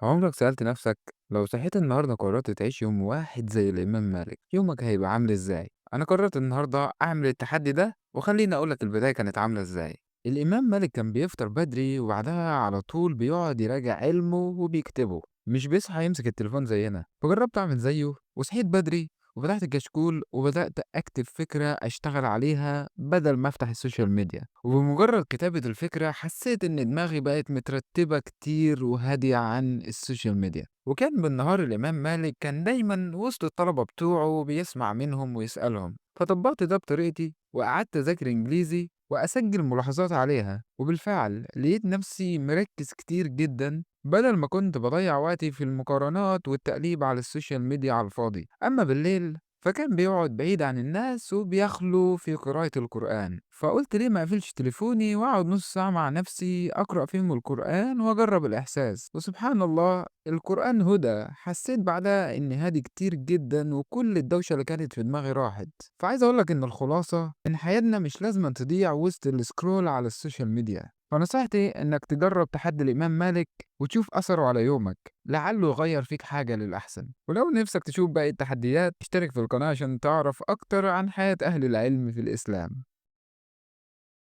عمرك سألت نفسك لو صحيت النهارده قررت تعيش يوم واحد زي الإمام مالك يومك هيبقى عامل إزاي؟ أنا قررت النهارده أعمل التحدي ده وخليني أقولك البداية كانت عاملة إزاي. الإمام مالك كان بيفطر بدري وبعدها على طول بيقعد يراجع علمه وبيكتبه، مش بيصحى يمسك التليفون زينا. فجربت أعمل زيه وصحيت بدري وفتحت الكشكول وبدأت أكتب فكرة أشتغل عليها بدل ما أفتح السوشيال ميديا، وبمجرد كتابة الفكرة حسيت إن دماغي بقت مترتبة كتير وهادية عن السوشيال ميديا. وكان بالنهار الإمام مالك كان دايما وسط الطلبة بتوعه بيسمع منهم ويسألهم، فطبقت ده بطريقتي وقعدت أذاكر إنجليزي وأسجل ملاحظات عليها، وبالفعل لقيت نفسي مركز كتير جدا بدل ما كنت بضيع وقتي في المقارنات والتقليب على السوشيال ميديا على الفاضي. أما بالليل فكان بيقعد بعيد عن الناس وبيخلو في قراءة القرآن، فقلت ليه ما اقفلش تليفوني واقعد نص ساعة مع نفسي أقرأ فيهم القرآن وأجرب الإحساس. وسبحان الله القرآن هدى، حسيت بعدها إني هادي كتير جدا وكل الدوشة اللي كانت في دماغي راحت. فعايز أقولك إن الخلاصة إن حياتنا مش لازم تضيع وسط السكرول على السوشيال ميديا، فنصيحتي إنك تجرب تحدي الإمام مالك وتشوف أثره على يومك، لعله يغير فيك حاجة للأحسن. ولو نفسك تشوف باقي التحديات اشترك في القناة عشان تعرف أكتر عن حياة أهل العلم في الإسلام.